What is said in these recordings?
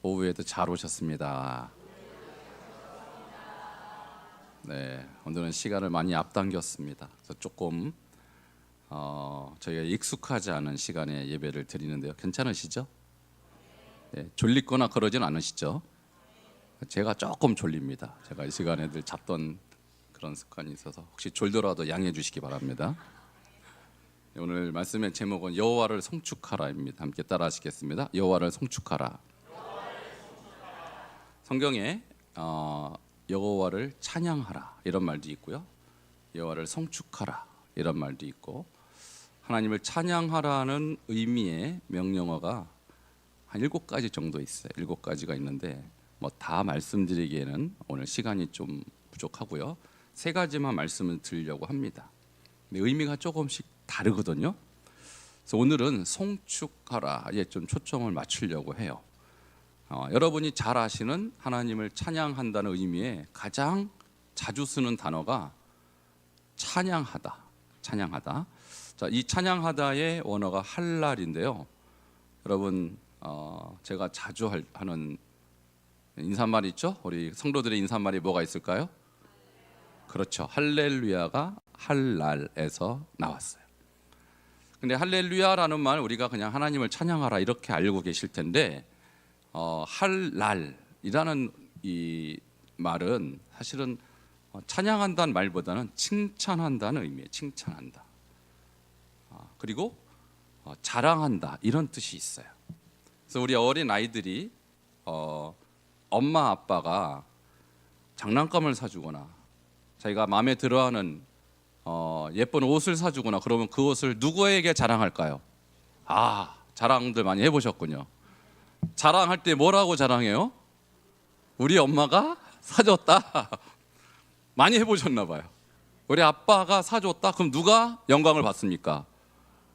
오후에도 잘 오셨습니다. 네, 오늘은 시간을 많이 앞당겼습니다. 그래서 조금 저희가 익숙하지 않은 시간에 예배를 드리는데요. 괜찮으시죠? 네, 졸리거나 그러진 않으시죠? 제가 조금 졸립니다. 제가 이 시간에 늘 잡던 그런 습관이 있어서 혹시 졸더라도 양해해 주시기 바랍니다. 네, 오늘 말씀의 제목은 여호와를 송축하라입니다. 함께 따라하시겠습니다. 여호와를 송축하라. 성경에 여호와를 찬양하라 이런 말도 있고요, 여호와를 송축하라 이런 말도 있고, 하나님을 찬양하라는 의미의 명령어가 한 7가지 정도 있어요. 7가지가 있는데 뭐 다 말씀드리기에는 오늘 시간이 좀 부족하고요, 3가지만 말씀을 드리려고 합니다. 근데 의미가 조금씩 다르거든요. 그래서 오늘은 송축하라에 좀 초점을 맞추려고 해요. 여러분이 잘 아시는 하나님을 찬양한다는 의미에 가장 자주 쓰는 단어가 찬양하다. 찬양하다. 자, 이 찬양하다의 원어가 할랄인데요. 여러분, 제가 자주 하는 인사말 있죠? 우리 성도들의 인사말이 뭐가 있을까요? 그렇죠. 할렐루야가 할랄에서 나왔어요. 근데 할렐루야라는 말 우리가 그냥 하나님을 찬양하라 이렇게 알고 계실 텐데, 할랄이라는 이 말은 사실은 찬양한다는 말보다는 칭찬한다는 의미예요. 칭찬한다. 그리고 자랑한다 이런 뜻이 있어요. 그래서 우리 어린 아이들이 엄마 아빠가 장난감을 사주거나 자기가 마음에 들어하는 예쁜 옷을 사주거나 그러면 그 옷을 누구에게 자랑할까요? 자랑들 많이 해보셨군요. 자랑할 때 뭐라고 자랑해요? 우리 엄마가 사줬다. 많이 해보셨나 봐요. 우리 아빠가 사줬다. 그럼 누가 영광을 받습니까?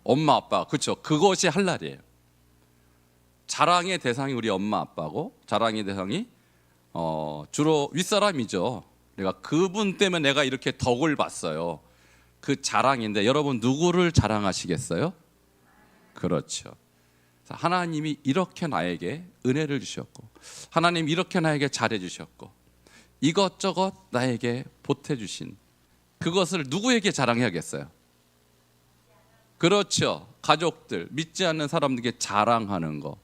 엄마 아빠. 그렇죠. 그것이 할랄이에요. 자랑의 대상이 우리 엄마 아빠고, 자랑의 대상이 주로 윗사람이죠. 내가 그분 때문에 내가 이렇게 덕을 봤어요. 그 자랑인데, 여러분 누구를 자랑하시겠어요? 그렇죠. 하나님이 이렇게 나에게 은혜를 주셨고, 하나님 이렇게 나에게 잘해 주셨고, 이것저것 나에게 보태 주신 그것을 누구에게 자랑해야겠어요? 그렇죠. 가족들, 믿지 않는 사람들에게 자랑하는 거.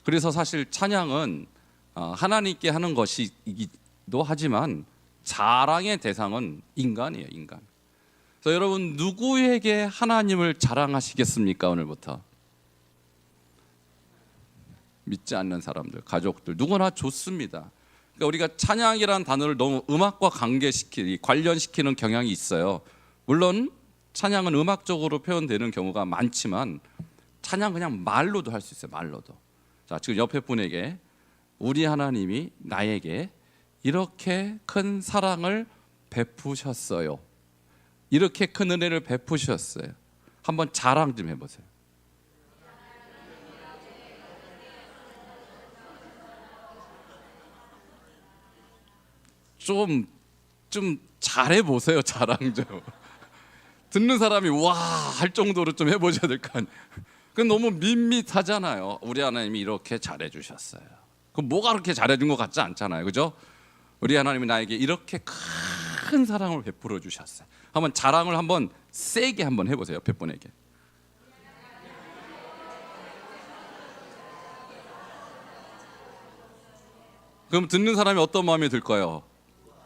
그래서 사실 찬양은 하나님께 하는 것이기도 하지만 자랑의 대상은 인간이에요. 인간. 그래서 여러분 누구에게 하나님을 자랑하시겠습니까? 오늘부터 믿지 않는 사람들, 가족들, 누구나 좋습니다. 그러니까 우리가 찬양이라는 단어를 너무 음악과 관련시키는 경향이 있어요. 물론 찬양은 음악적으로 표현되는 경우가 많지만 찬양 그냥 말로도 할 수 있어요. 말로도. 자, 지금 옆에 분에게 우리 하나님이 나에게 이렇게 큰 사랑을 베푸셨어요. 이렇게 큰 은혜를 베푸셨어요. 한번 자랑 좀 해보세요. 좀 잘해보세요. 자랑 좀. 듣는 사람이 와 할 정도로 좀 해보셔야 될 거 아니에요. 그건 너무 밋밋하잖아요. 우리 하나님이 이렇게 잘해주셨어요. 그럼 뭐가 그렇게 잘해준 것 같지 않잖아요. 그죠? 우리 하나님이 나에게 이렇게 큰 사랑을 베풀어 주셨어요. 한번 자랑을 한번 세게 한번 해보세요. 옆에 분에게. 그럼 듣는 사람이 어떤 마음이 들까요?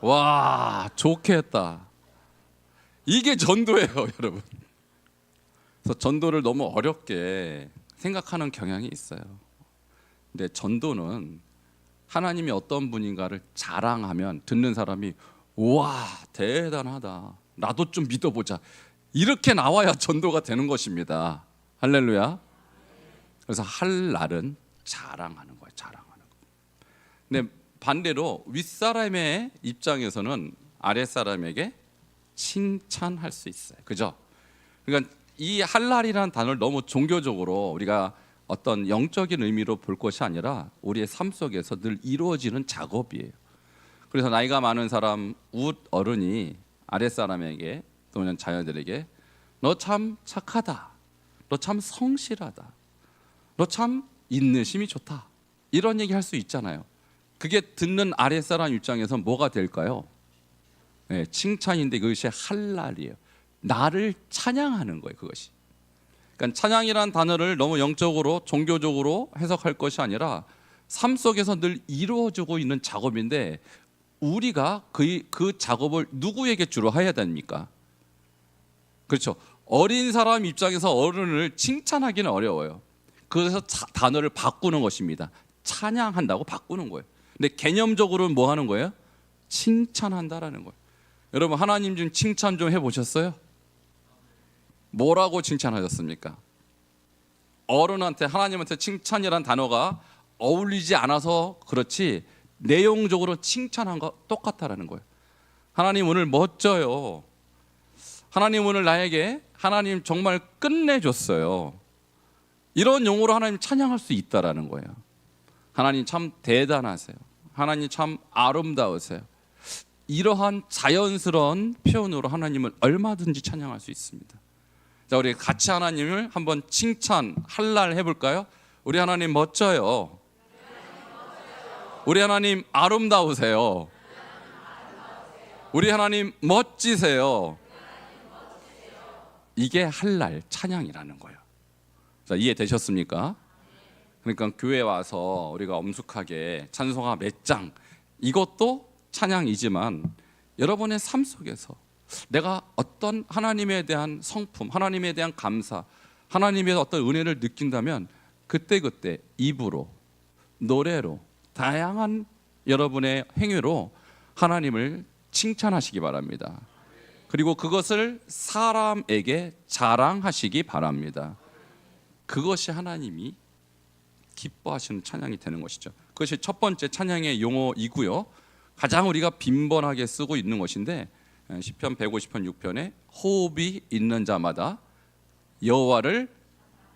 와, 좋게 했다. 이게 전도예요, 여러분. 그래서 전도를 너무 어렵게 생각하는 경향이 있어요. 근데 전도는 하나님이 어떤 분인가를 자랑하면 듣는 사람이 와, 대단하다. 나도 좀 믿어보자. 이렇게 나와야 전도가 되는 것입니다. 할렐루야. 그래서 할랄은 자랑하는 거예요. 자랑하는 거. 근데 반대로 윗사람의 입장에서는 아랫사람에게 칭찬할 수 있어요. 그죠? 그러니까 이 할랄이라는 단어를 너무 종교적으로 우리가 어떤 영적인 의미로 볼 것이 아니라 우리의 삶 속에서 늘 이루어지는 작업이에요. 그래서 나이가 많은 사람, 웃 어른이 아랫사람에게 또는 자녀들에게 너 참 착하다. 너 참 성실하다. 너 참 인내심이 좋다. 이런 얘기 할 수 있잖아요. 그게 듣는 아랫사람 입장에서 뭐가 될까요? 네, 칭찬인데 그것이 할랄이에요. 나를 찬양하는 거예요, 그것이. 그러니까 찬양이란 단어를 너무 영적으로 종교적으로 해석할 것이 아니라 삶 속에서 늘 이루어지고 있는 작업인데 우리가 그 작업을 누구에게 주로 해야 됩니까? 그렇죠. 어린 사람 입장에서 어른을 칭찬하기는 어려워요. 그래서 단어를 바꾸는 것입니다. 찬양한다고 바꾸는 거예요. 근데 개념적으로는 뭐 하는 거예요? 칭찬한다라는 거예요. 여러분 하나님 좀 칭찬 좀 해보셨어요? 뭐라고 칭찬하셨습니까? 어른한테 하나님한테 칭찬이란 단어가 어울리지 않아서 그렇지 내용적으로 칭찬한 거 똑같다라는 거예요. 하나님 오늘 멋져요. 하나님 오늘 나에게 하나님 정말 끝내줬어요. 이런 용어로 하나님 찬양할 수 있다라는 거예요. 하나님 참 대단하세요. 하나님 참 아름다우세요. 이러한 자연스러운 표현으로 하나님을 얼마든지 찬양할 수 있습니다. 자, 우리 같이 하나님을 한번 칭찬 할랄 해볼까요? 우리 하나님 멋져요. 우리 하나님 아름다우세요. 우리 하나님 멋지세요. 이게 할랄 찬양이라는 거예요. 자, 이해되셨습니까? 그러니까 교회 와서 우리가 엄숙하게 찬송가 몇 장 이것도 찬양이지만 여러분의 삶 속에서 내가 어떤 하나님에 대한 성품, 하나님에 대한 감사, 하나님의 어떤 은혜를 느낀다면 그때그때 입으로, 노래로, 다양한 여러분의 행위로 하나님을 칭찬하시기 바랍니다. 그리고 그것을 사람에게 자랑하시기 바랍니다. 그것이 하나님이 기뻐하시는 찬양이 되는 것이죠. 그것이 첫 번째 찬양의 용어이고요. 가장 우리가 빈번하게 쓰고 있는 것인데 시편 150편 6편에 호흡이 있는 자마다 여호와를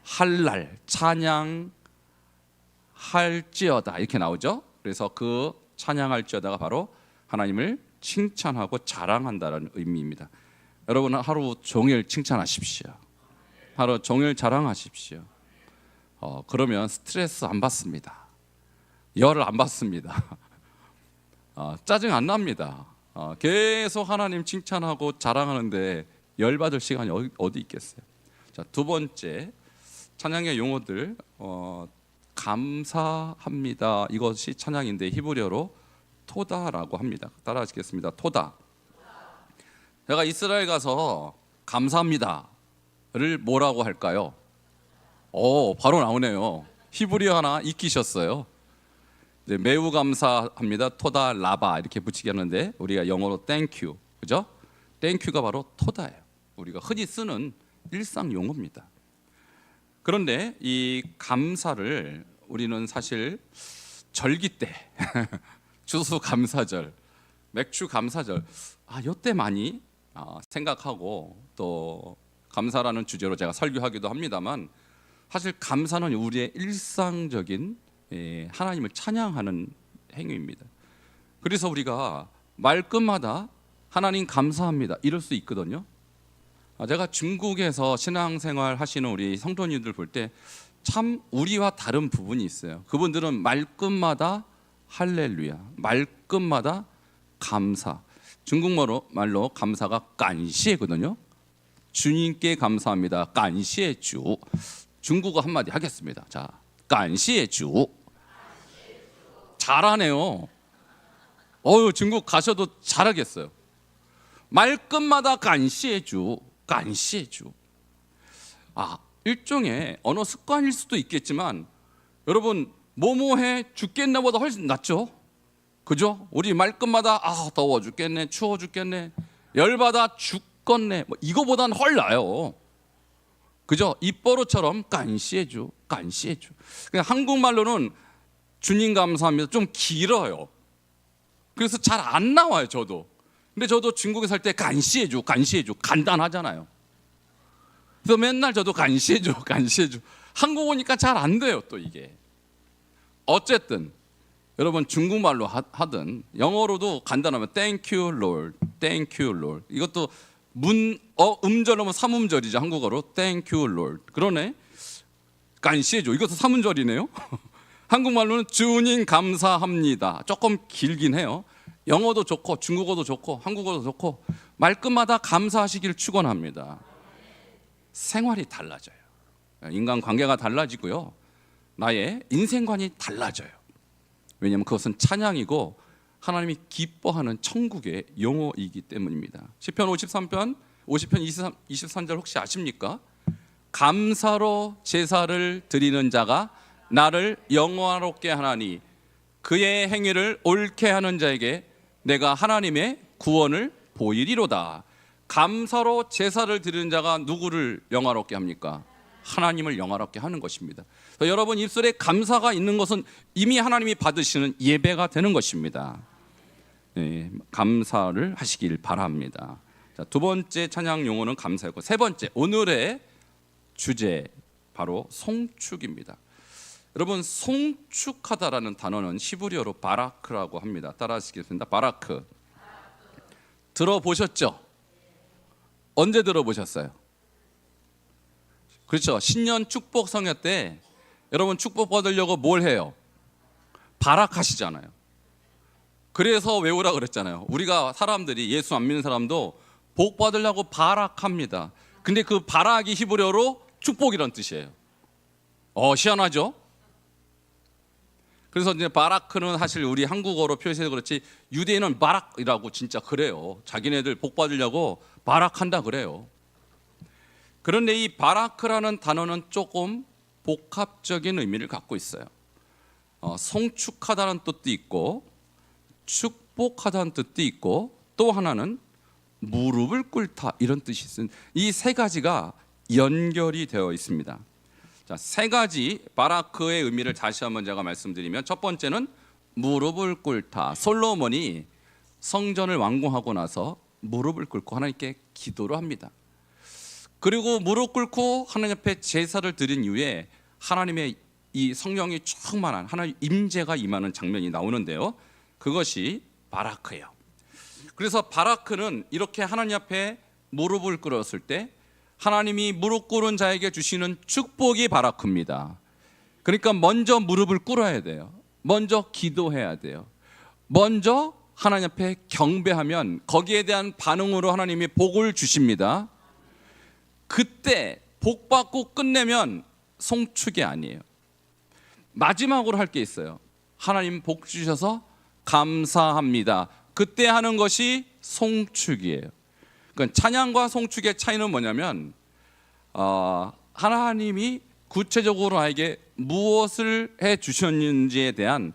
할랄 찬양할지어다 이렇게 나오죠. 그래서 그 찬양할지어다가 바로 하나님을 칭찬하고 자랑한다는 의미입니다. 여러분 하루 종일 칭찬하십시오. 하루 종일 자랑하십시오. 그러면 스트레스 안 받습니다. 열을 안 받습니다. 짜증 안 납니다. 계속 하나님 칭찬하고 자랑하는데 열받을 시간이 어디 있겠어요. 자, 두 번째 찬양의 용어들 감사합니다. 이것이 찬양인데 히브리어로 토다라고 합니다. 따라하시겠습니다. 토다. 제가 이스라엘 가서 감사합니다를 뭐라고 할까요? 바로 나오네요. 히브리어 하나 익히셨어요. 매우 감사합니다. 토다 라바 이렇게 붙이게 하는데 우리가 영어로 땡큐, 그죠? 땡큐가 바로 토다예요. 우리가 흔히 쓰는 일상 용어입니다. 그런데 이 감사를 우리는 사실 절기 때 추수감사절, 맥주감사절 이때 많이 생각하고 또 감사라는 주제로 제가 설교하기도 합니다만 사실 감사는 우리의 일상적인 하나님을 찬양하는 행위입니다. 그래서 우리가 말끝마다 하나님 감사합니다 이럴 수 있거든요. 제가 중국에서 신앙생활 하시는 우리 성도님들 볼 때 참 우리와 다른 부분이 있어요. 그분들은 말끝마다 할렐루야, 말끝마다 감사. 중국말로 감사가 깐시에거든요. 주님께 감사합니다. 깐시에 주. 중국어 한마디 하겠습니다. 자, 깐시에 주. 잘하네요. 중국 가셔도 잘하겠어요. 말끝마다 깐시에 주, 깐시에 주. 일종의 언어 습관일 수도 있겠지만 여러분 뭐뭐해 죽겠네보다 훨씬 낫죠. 그죠? 우리 말끝마다 더워 죽겠네, 추워 죽겠네, 열받아 죽겠네 이거보다는 훨 나아요. 그죠? 입버릇처럼 깐시해주, 깐시해주. 그냥 한국말로는 주님 감사합니다 좀 길어요. 그래서 잘 안 나와요 저도. 근데 저도 중국에 살 때 간시해줘, 간시해줘 간단하잖아요. 그래서 맨날 저도 간시해줘, 간시해줘. 한국 오니까 잘 안 돼요 또 이게. 어쨌든 여러분 중국말로 하든 영어로도 간단하면 Thank you Lord, Thank you Lord. 이것도 음절로면 3음절이죠 한국어로 Thank you Lord. 그러네. 간시해줘. 이것도 3음절이네요. 한국말로는 주님 감사합니다. 조금 길긴 해요. 영어도 좋고 중국어도 좋고 한국어도 좋고 말끝마다 감사하시기를 축원합니다. 생활이 달라져요. 인간관계가 달라지고요. 나의 인생관이 달라져요. 왜냐하면 그것은 찬양이고 하나님이 기뻐하는 천국의 용어이기 때문입니다. 시편 53편 23절 혹시 아십니까? 감사로 제사를 드리는 자가 나를 영화롭게 하나니 그의 행위를 옳게 하는 자에게 내가 하나님의 구원을 보이리로다. 감사로 제사를 드리는 자가 누구를 영화롭게 합니까? 하나님을 영화롭게 하는 것입니다. 여러분 입술에 감사가 있는 것은 이미 하나님이 받으시는 예배가 되는 것입니다. 네, 감사를 하시길 바랍니다. 자, 두 번째 찬양 용어는 감사였고, 세 번째 오늘의 주제 바로 송축입니다. 여러분 송축하다라는 단어는 히브리어로 바라크라고 합니다. 따라하시겠습니다. 바라크. 들어보셨죠? 언제 들어보셨어요? 그렇죠. 신년 축복 성회 때 여러분 축복 받으려고 뭘 해요? 바락하시잖아요. 그래서 외우라 그랬잖아요. 우리가 사람들이 예수 안 믿는 사람도 복 받으려고 바락합니다. 근데 그 바락이 히브리어로 축복이란 뜻이에요. 희한하죠? 그래서 이제 바라크는 사실 우리 한국어로 표시해서 그렇지 유대인은 바락이라고 진짜 그래요. 자기네들 복 받으려고 바락한다 그래요. 그런데 이 바라크라는 단어는 조금 복합적인 의미를 갖고 있어요. 송축하다는 뜻도 있고 축복하다는 뜻도 있고 또 하나는 무릎을 꿇다 이런 뜻이 있습니다. 이 세 가지가 연결이 되어 있습니다. 자, 세 가지 바라크의 의미를 다시 한번 제가 말씀드리면 첫 번째는 무릎을 꿇다. 솔로몬이 성전을 완공하고 나서 무릎을 꿇고 하나님께 기도를 합니다. 그리고 무릎 꿇고 하나님 앞에 제사를 드린 이후에 하나님의 이 성령이 충만한 하나님 임재가 임하는 장면이 나오는데요. 그것이 바라크예요. 그래서 바라크는 이렇게 하나님 앞에 무릎을 꿇었을 때 하나님이 무릎 꿇은 자에게 주시는 축복이 바라크입니다. 그러니까 먼저 무릎을 꿇어야 돼요. 먼저 기도해야 돼요. 먼저 하나님 앞에 경배하면 거기에 대한 반응으로 하나님이 복을 주십니다. 그때 복 받고 끝내면 송축이 아니에요. 마지막으로 할 게 있어요. 하나님 복 주셔서 감사합니다. 그때 하는 것이 송축이에요. 그러니까 찬양과 송축의 차이는 뭐냐면 하나님이 구체적으로 나에게 무엇을 해 주셨는지에 대한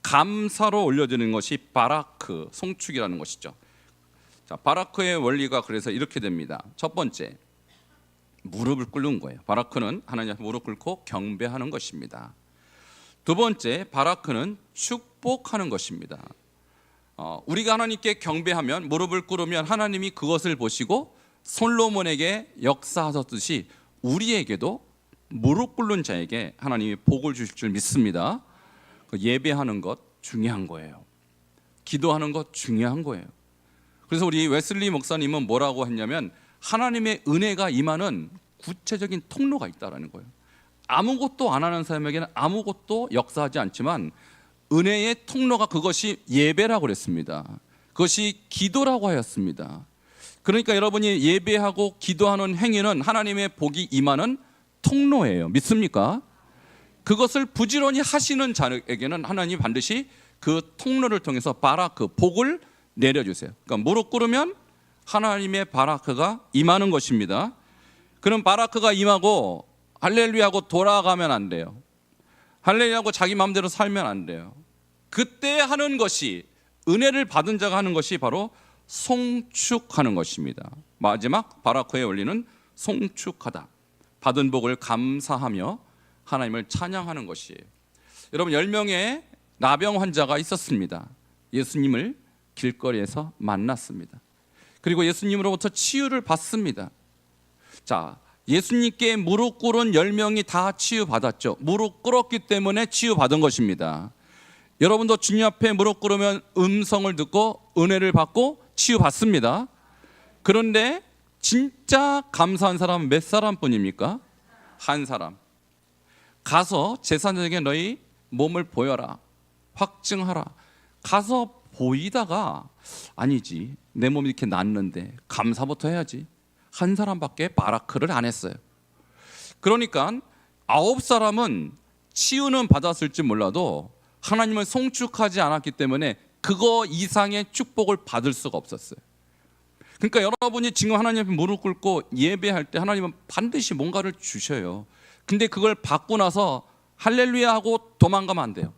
감사로 올려드리는 것이 바라크, 송축이라는 것이죠. 자, 바라크의 원리가 그래서 이렇게 됩니다. 첫 번째, 무릎을 꿇는 거예요. 바라크는 하나님 앞에 무릎 꿇고 경배하는 것입니다. 두 번째, 바라크는 축복하는 것입니다. 우리가 하나님께 경배하면 무릎을 꿇으면 하나님이 그것을 보시고 솔로몬에게 역사하셨듯이 우리에게도 무릎 꿇는 자에게 하나님이 복을 주실 줄 믿습니다. 예배하는 것 중요한 거예요. 기도하는 것 중요한 거예요. 그래서 우리 웨슬리 목사님은 뭐라고 했냐면 하나님의 은혜가 임하는 구체적인 통로가 있다라는 거예요. 아무것도 안 하는 사람에게는 아무것도 역사하지 않지만 은혜의 통로가 그것이 예배라고 그랬습니다. 그것이 기도라고 하였습니다. 그러니까 여러분이 예배하고 기도하는 행위는 하나님의 복이 임하는 통로예요. 믿습니까? 그것을 부지런히 하시는 자에게는 하나님이 반드시 그 통로를 통해서 바라크, 복을 내려주세요. 그러니까 무릎 꿇으면 하나님의 바라크가 임하는 것입니다. 그럼 바라크가 임하고 할렐루야하고 돌아가면 안 돼요. 할렐루야하고 자기 마음대로 살면 안 돼요. 그때 하는 것이, 은혜를 받은 자가 하는 것이 바로 송축하는 것입니다. 마지막 바라크의 원리는 송축하다. 받은 복을 감사하며 하나님을 찬양하는 것이에요. 여러분 10명의 나병 환자가 있었습니다. 예수님을 길거리에서 만났습니다. 그리고 예수님으로부터 치유를 받습니다. 자, 예수님께 무릎 꿇은 10명이 다 치유받았죠. 무릎 꿇었기 때문에 치유받은 것입니다. 여러분도 주님 앞에 무릎 꿇으면 음성을 듣고 은혜를 받고 치유받습니다. 그런데 진짜 감사한 사람은 몇 사람뿐입니까? 한 사람. 가서 제사장에게 너희 몸을 보여라, 확증하라. 가서 보이다가 아니지, 내 몸이 이렇게 낫는데 감사부터 해야지. 한 사람밖에 바라크를 안 했어요. 그러니까 9사람은 치유는 받았을지 몰라도 하나님을 송축하지 않았기 때문에 그거 이상의 축복을 받을 수가 없었어요. 그러니까 여러분이 지금 하나님 앞에 무릎 꿇고 예배할 때 하나님은 반드시 뭔가를 주셔요. 근데 그걸 받고 나서 할렐루야 하고 도망가면 안 돼요.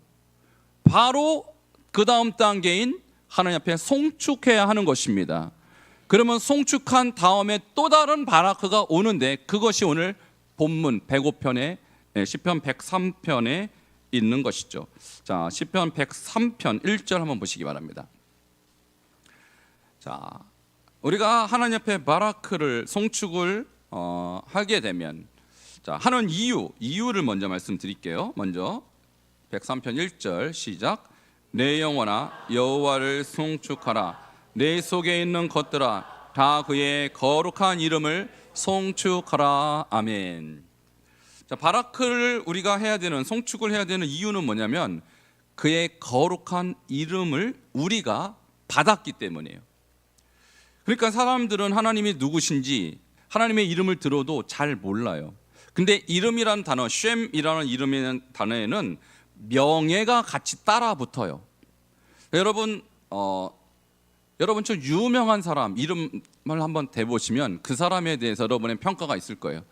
바로 그 다음 단계인 하나님 앞에 송축해야 하는 것입니다. 그러면 송축한 다음에 또 다른 바라크가 오는데 그것이 오늘 본문 105편에 시편 103편에 있는 것이죠. 자, 시편 103편 1절 한번 보시기 바랍니다. 자, 우리가 하나님 앞에 바라크를 송축을 하게 되면 자, 하는 이유를 먼저 말씀드릴게요. 먼저 103편 1절 시작. 내 영혼아 여호와를 송축하라. 내 속에 있는 것들아 다 그의 거룩한 이름을 송축하라. 아멘. 자, 바라크를 우리가 해야 되는, 송축을 해야 되는 이유는 뭐냐면 그의 거룩한 이름을 우리가 받았기 때문이에요. 그러니까 사람들은 하나님이 누구신지 하나님의 이름을 들어도 잘 몰라요. 근데 이름이라는 단어, 쉔이라는 이름이라는 단어에는 명예가 같이 따라 붙어요. 여러분 좀 유명한 사람 이름을 한번 대보시면 그 사람에 대해서 여러분의 평가가 있을 거예요.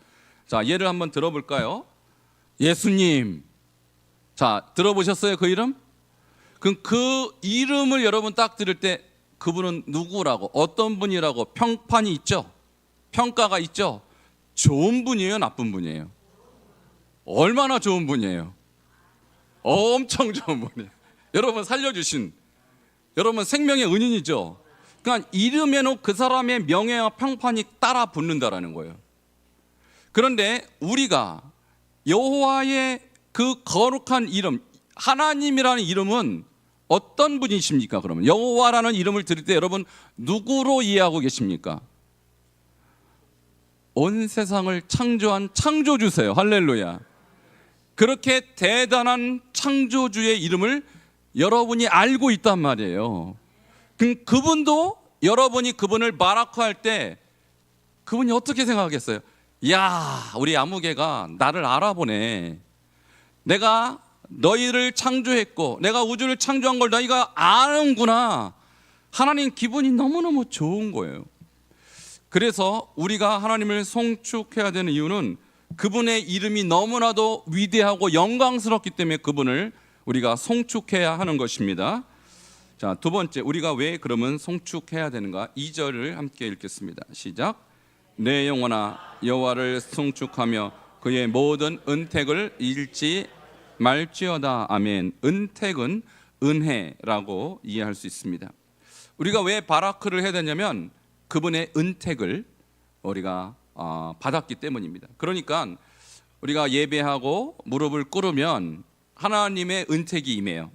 자, 예를 한번 들어볼까요? 예수님. 자, 들어보셨어요 그 이름? 그럼 그 이름을 여러분 딱 들을 때 그분은 누구라고, 어떤 분이라고 평판이 있죠? 평가가 있죠? 좋은 분이에요, 나쁜 분이에요? 얼마나 좋은 분이에요? 엄청 좋은 분이에요. 여러분 살려주신, 여러분 생명의 은인이죠. 그러니까 이름에는 그 사람의 명예와 평판이 따라 붙는다라는 거예요. 그런데 우리가 여호와의 그 거룩한 이름, 하나님이라는 이름은 어떤 분이십니까? 그러면 여호와라는 이름을 들을 때 여러분 누구로 이해하고 계십니까? 온 세상을 창조한 창조주세요. 할렐루야. 그렇게 대단한 창조주의 이름을 여러분이 알고 있단 말이에요. 그분도 여러분이 그분을 바라크할 때 그분이 어떻게 생각하겠어요? 야, 우리 아무개가 나를 알아보네. 내가 너희를 창조했고 내가 우주를 창조한 걸 너희가 아는구나. 하나님 기분이 너무너무 좋은 거예요. 그래서 우리가 하나님을 송축해야 되는 이유는 그분의 이름이 너무나도 위대하고 영광스럽기 때문에 그분을 우리가 송축해야 하는 것입니다. 자, 두 번째, 우리가 왜 그러면 송축해야 되는가? 2절을 함께 읽겠습니다. 시작. 내 영혼아 여호와를 송축하며 그의 모든 은택을 잃지 말지어다. 아멘. 은택은 은혜라고 이해할 수 있습니다. 우리가 왜 바라크를 해야 되냐면 그분의 은택을 우리가 받았기 때문입니다. 그러니까 우리가 예배하고 무릎을 꿇으면 하나님의 은택이 임해요.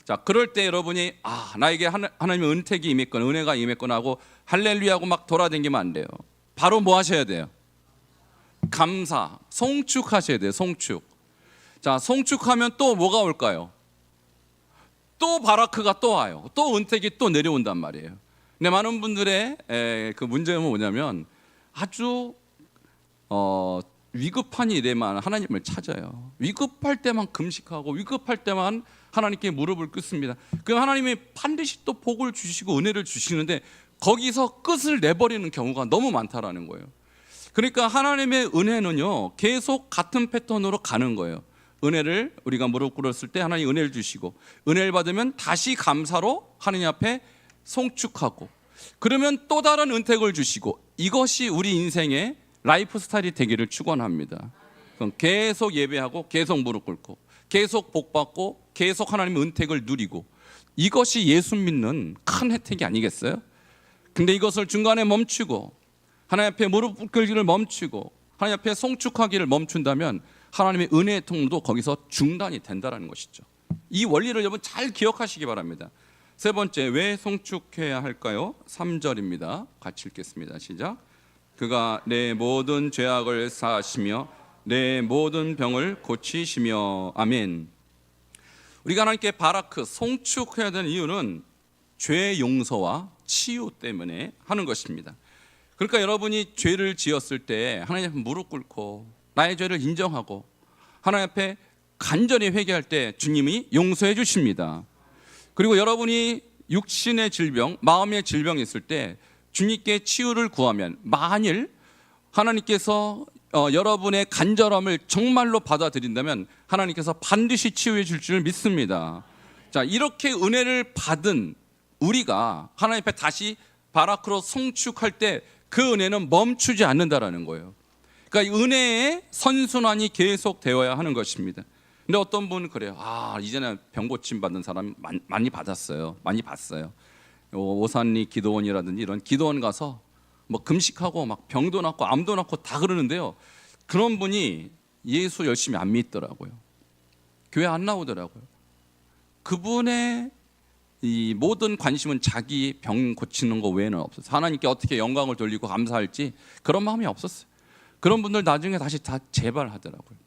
자, 그럴 때 여러분이 나에게 하나님의 은택이 임했거나 은혜가 임했거나 하고 할렐루야 하고 막 돌아다니면 안 돼요. 바로 뭐 하셔야 돼요? 감사, 송축하셔야 돼요. 송축. 자, 송축하면 또 뭐가 올까요? 또 바라크가 또 와요. 또 은택이 또 내려온단 말이에요. 근데 많은 분들의 그 문제는 뭐냐면 아주 위급한 일에만 하나님을 찾아요. 위급할 때만 금식하고 위급할 때만 하나님께 무릎을 꿇습니다. 그 하나님이 반드시 또 복을 주시고 은혜를 주시는데 거기서 끝을 내버리는 경우가 너무 많다라는 거예요. 그러니까 하나님의 은혜는요 계속 같은 패턴으로 가는 거예요. 은혜를 우리가 무릎 꿇었을 때 하나님 은혜를 주시고 은혜를 받으면 다시 감사로 하나님 앞에 송축하고 그러면 또 다른 은택을 주시고 이것이 우리 인생의 라이프 스타일이 되기를 축원합니다. 그럼 계속 예배하고 계속 무릎 꿇고 계속 복받고 계속 하나님의 은택을 누리고 이것이 예수 믿는 큰 혜택이 아니겠어요? 근데 이것을 중간에 멈추고 하나님 앞에 무릎 꿇기를 멈추고 하나님 앞에 송축하기를 멈춘다면 하나님의 은혜의 통로도 거기서 중단이 된다는 것이죠. 이 원리를 여러분 잘 기억하시기 바랍니다. 세 번째, 왜 송축해야 할까요? 3절입니다. 같이 읽겠습니다. 시작. 그가 내 모든 죄악을 사하시며 내 모든 병을 고치시며. 아멘. 우리가 하나님께 바라크 송축해야 되는 이유는 죄 용서와 치유 때문에 하는 것입니다. 그러니까 여러분이 죄를 지었을 때 하나님 앞에 무릎 꿇고 나의 죄를 인정하고 하나님 앞에 간절히 회개할 때 주님이 용서해 주십니다. 그리고 여러분이 육신의 질병, 마음의 질병이 있을 때 주님께 치유를 구하면 만일 하나님께서 여러분의 간절함을 정말로 받아들인다면 하나님께서 반드시 치유해 줄 줄 믿습니다. 자, 이렇게 은혜를 받은 우리가 하나님 앞에 다시 바라크로 송축할 때 그 은혜는 멈추지 않는다라는 거예요. 그러니까 이 은혜의 선순환이 계속 되어야 하는 것입니다. 근데 어떤 분은 그래요. 이제는 병 고침 받는 사람이 많이 받았어요. 많이 봤어요. 오산리 기도원이라든지 이런 기도원 가서 뭐 금식하고 막 병도 낫고 암도 낫고 다 그러는데요. 그런 분이 예수 열심히 안 믿더라고요. 교회 안 나오더라고요. 그분의 이 모든 관심은 자기 병 고치는 거 외에는 없었어요. 하나님께 어떻게 영광을 돌리고 감사할지 그런 마음이 없었어요. 그런 분들 나중에 다시 다 재발하더라고요.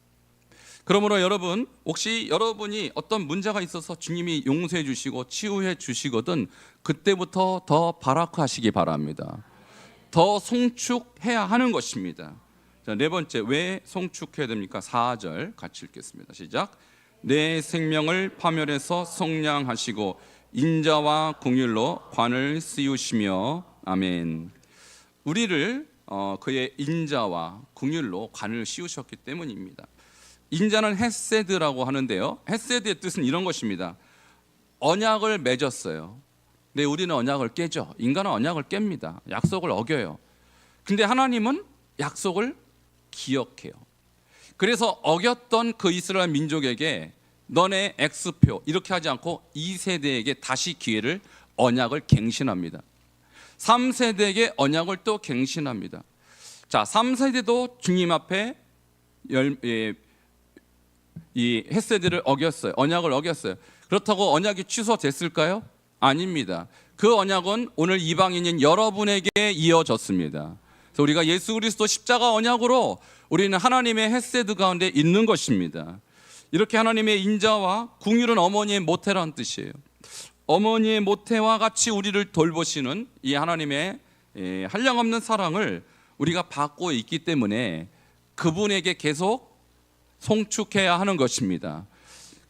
그러므로 여러분, 혹시 여러분이 어떤 문제가 있어서 주님이 용서해 주시고 치유해 주시거든 그때부터 더 바라크 하시기 바랍니다. 더 송축해야 하는 것입니다. 자, 네 번째, 왜 송축해야 됩니까? 4절 같이 읽겠습니다. 시작. 내 생명을 파멸해서 속량하시고 인자와 긍휼로 관을 씌우시며. 아멘. 우리를 그의 인자와 긍휼로 관을 씌우셨기 때문입니다. 인자는 헤세드라고 하는데요, 헤세드의 뜻은 이런 것입니다. 언약을 맺었어요. 근데 우리는 언약을 깨죠. 인간은 언약을 깹니다. 약속을 어겨요. 근데 하나님은 약속을 기억해요. 그래서 어겼던 그 이스라엘 민족에게 너네 X표 이렇게 하지 않고 2세대에게 다시 기회를, 언약을 갱신합니다. 3세대에게 언약을 또 갱신합니다. 자, 3세대도 주님 앞에 이 헤세드를 어겼어요. 언약을 어겼어요. 그렇다고 언약이 취소됐을까요? 아닙니다. 그 언약은 오늘 이방인인 여러분에게 이어졌습니다. 그래서 우리가 예수 그리스도 십자가 언약으로 우리는 하나님의 헤세드 가운데 있는 것입니다. 이렇게 하나님의 인자와 긍휼은 어머니의 모태라는 뜻이에요. 어머니의 모태와 같이 우리를 돌보시는 이 하나님의 한량없는 사랑을 우리가 받고 있기 때문에 그분에게 계속 송축해야 하는 것입니다.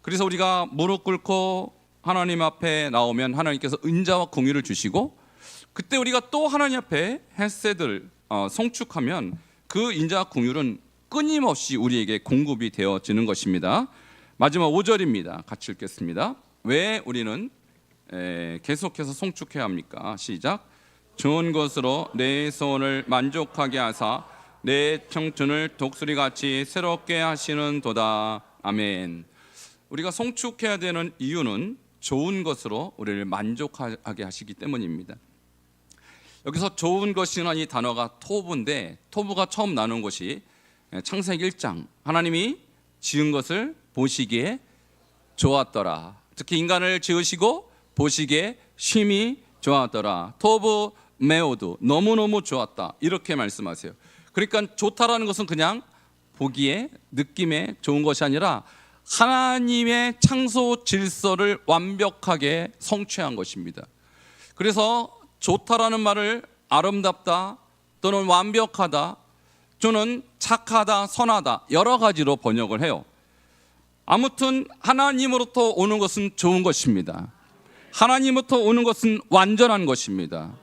그래서 우리가 무릎 꿇고 하나님 앞에 나오면 하나님께서 인자와 긍휼을 주시고, 그때 우리가 또 하나님 앞에 헤세드를 송축하면 그 인자와 긍휼은 끊임없이 우리에게 공급이 되어지는 것입니다. 마지막 5절입니다. 같이 읽겠습니다. 왜 우리는 계속해서 송축해야 합니까? 시작. 좋은 것으로 내 소원을 만족하게 하사 내 청춘을 독수리같이 새롭게 하시는 도다. 아멘. 우리가 송축해야 되는 이유는 좋은 것으로 우리를 만족하게 하시기 때문입니다. 여기서 좋은 것이라는 이 단어가 토부인데, 토부가 처음 나눈 것이 창세기 1장, 하나님이 지은 것을 보시기에 좋았더라. 특히 인간을 지으시고 보시기에 심히 좋았더라. 토부 메오드, 너무너무 좋았다, 이렇게 말씀하세요. 그러니까 좋다라는 것은 그냥 보기에 느낌에 좋은 것이 아니라 하나님의 창조 질서를 완벽하게 성취한 것입니다. 그래서 좋다라는 말을 아름답다 또는 완벽하다 또는 착하다, 선하다 여러 가지로 번역을 해요. 아무튼 하나님으로부터 오는 것은 좋은 것입니다. 하나님으로부터 오는 것은 완전한 것입니다.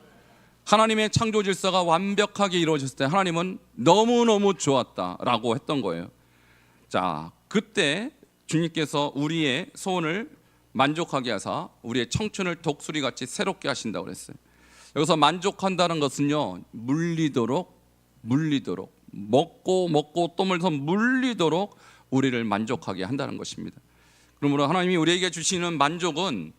하나님의 창조 질서가 완벽하게 이루어졌을 때 하나님은 너무너무 좋았다라고 했던 거예요. 자, 그때 주님께서 우리의 소원을 만족하게 하사 우리의 청춘을 독수리같이 새롭게 하신다고 그랬어요. 여기서 만족한다는 것은요, 물리도록 먹고 또 물서 물리도록 우리를 만족하게 한다는 것입니다. 그러므로 하나님이 우리에게 주시는 만족은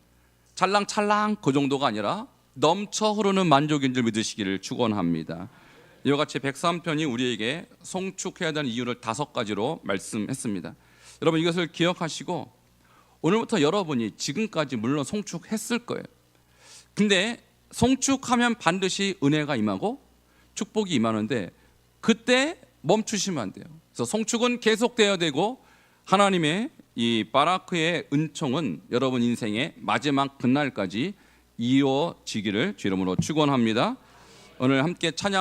찰랑찰랑 그 정도가 아니라 넘쳐 흐르는 만족인 줄 믿으시기를 축원합니다. 이와 같이 103편이 우리에게 송축해야 되는 이유를 5가지로 말씀했습니다. 여러분, 이것을 기억하시고 오늘부터 여러분이 지금까지 물론 송축했을 거예요. 근데 송축하면 반드시 은혜가 임하고 축복이 임하는데 그때 멈추시면 안 돼요. 그래서 송축은 계속되어야 되고 하나님의 이 바라크의 은총은 여러분 인생의 마지막 그날까지 이어지기를 주 이름으로 축원합니다. 오늘 함께 찬양